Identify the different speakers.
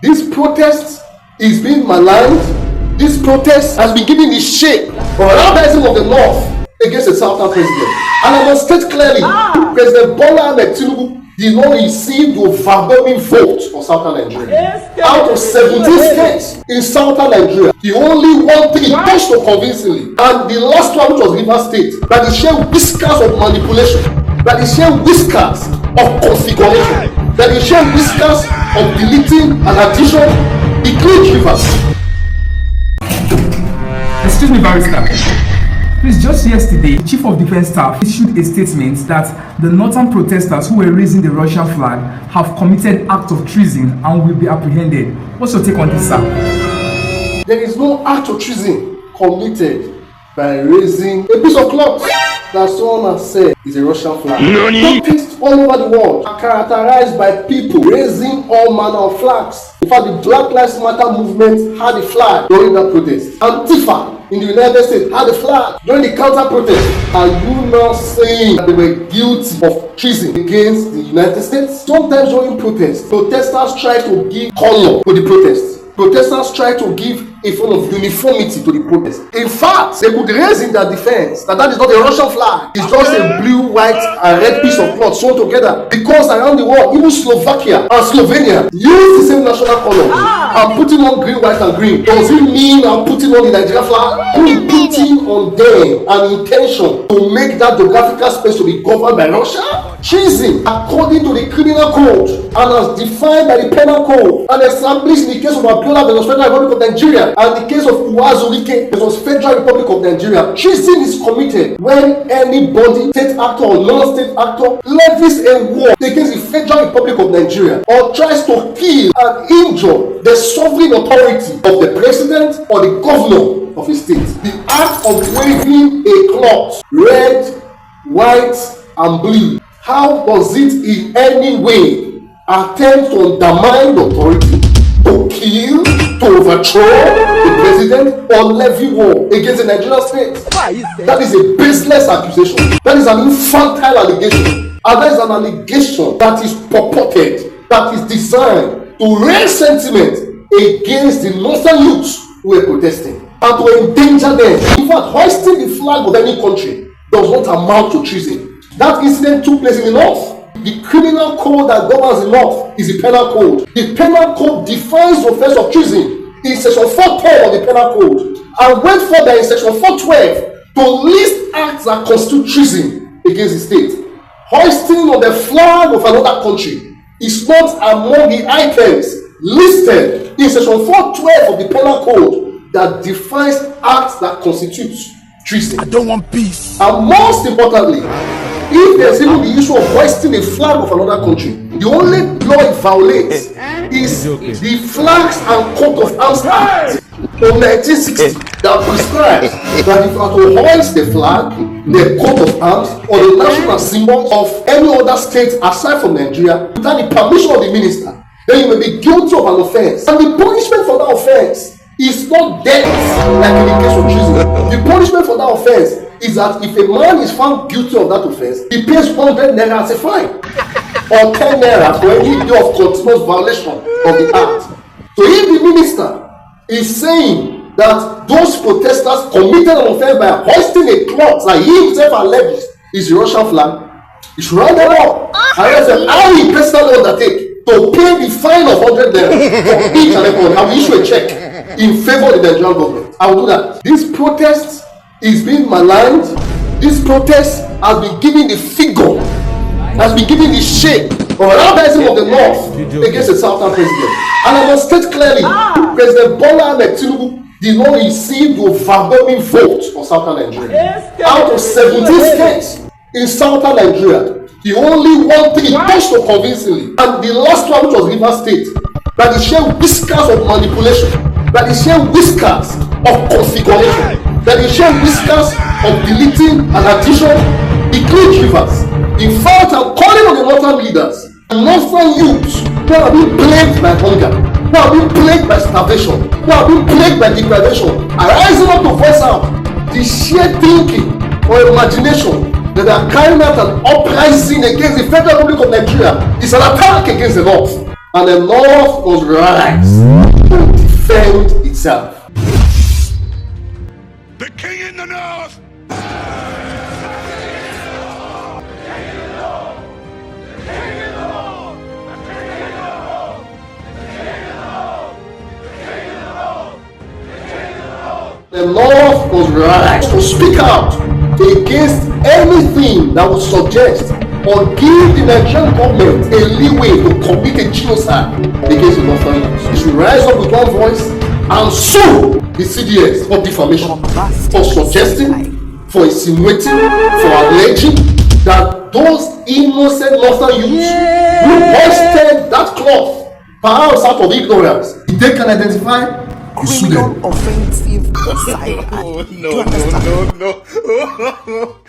Speaker 1: This protest is being maligned. This protest has been given the shape of an uprising of the North against the Southern president. And I must state clearly, President Bola Ahmed Tinubu did not receive the overwhelming vote for Southern Nigeria. Out of 17 states in Southern Nigeria, the only one thing he touched so convincingly, and the last one, which was Rivers State, that is share whiskers of manipulation, that is share whiskers of configuration, that is share whiskers of deleting and addition, include Rivers.
Speaker 2: Excuse me, Barrister. Please, just yesterday, the Chief of Defense Staff issued a statement that the northern protesters who were raising the Russian flag have committed act of treason and will be apprehended. What's your take on this, sir?
Speaker 1: There is no act of treason committed by raising a piece of cloth that someone has said is a Russian flag. Protests all over the world are characterized by people raising all manner of flags. In fact, the Black Lives Matter movement had a flag during that protest. Antifa in the United States had a flag during the counter protest. Are you now saying that they were guilty of treason against the United States? Sometimes during protests, protesters try to give color to the protest. Protesters try to give a form of uniformity to the protest. In fact, they could raise in their defense that is not a Russian flag. It's just a blue, white, and red piece of cloth sewn together. Because around the world, even Slovakia and Slovenia use the same national color. I'm putting on green, white, and green. Does it mean I'm putting on the Nigerian flag? I'm putting on them an intention to make that geographical space to be governed by Russia? Treason, according to the criminal code and as defined by the penal code and established in the case of Abiola versus Federal Republic of Nigeria and the case of Uwazurike versus Federal Republic of Nigeria, treason is committed when anybody, state actor or non-state actor, levies a war against the Federal Republic of Nigeria or tries to kill and injure the sovereign authority of the president or the governor of a state. The act of waving a cloth, red, white, and blue, how does it in any way attempt to undermine the authority, to kill, to overthrow the president, or levy war against the Nigerian state? That is a baseless accusation. That is an infantile allegation. And that is an allegation that is purported, that is designed to raise sentiment against the northern youths who are protesting and to endanger them. In fact, hoisting the flag of any country does not amount to treason. That incident took place in the north. The criminal code that governs the north is the penal code. The penal code defines the offense of treason in section 410 of the penal code and went further in section 412 to list acts that constitute treason against the state. Hoisting of the flag of another country is not among the items listed in section 412 of the penal code that defines acts that constitute treason.
Speaker 3: I don't want peace.
Speaker 1: And most importantly, if there's even the issue of hoisting a flag of another country, the only law it violates is the Flags and Coat of Arms Act of 1960 that prescribes that if you are to hoist the flag, the coat of arms, or the national symbol of any other state aside from Nigeria without the permission of the minister, then you may be guilty of an offense. And the punishment for that offense is not death, like in the case of treason. The punishment for that offense is that if a man is found guilty of that offense, he pays 100 naira as a fine or 10 naira for any day of continuous violation of the act. So if the minister is saying that those protesters committed an offense by hoisting a cloth that he himself alleges is the Russian flag, he should round them up and ask them how he personally undertake to pay the fine of 100 naira for each and every one. I will issue a check in favor of the Nigerian government. I will do that. This protest is being maligned. This protest has been given the figure, has been given the shape of an uprising of the North against the Southern president. And I must state clearly, President Bola Ahmed Tinubu did not receive the overwhelming vote for Southern Nigeria. Out of 17 states in Southern Nigeria, the only one thing he touched so convincingly, and the last one, which was Rivers State, that is share whiskers of manipulation, that is share whiskers of configuration, that is share whiskers of deleting and addition, include Rivers. In fact, I'm calling on the northern leaders and northern youths who have been plagued by hunger, who have been plagued by starvation, who have been plagued by deprivation, are rising up to voice out the sheer thinking or imagination that they are carrying out an uprising against the Federal Republic of Nigeria is an attack against the North. And the North was right to defend itself.
Speaker 3: The king in the North!
Speaker 1: The North was right to speak out against anything that would suggest or give the Nigerian government a leeway to commit a genocide against the Northern youth. They should rise up with one voice and sue the CDS for defamation, for suggesting, for insinuating, for alleging that those innocent Northern youths who hoisted that cloth, perhaps out of ignorance, if they can identify,
Speaker 4: criminal offensive cyber.
Speaker 3: No.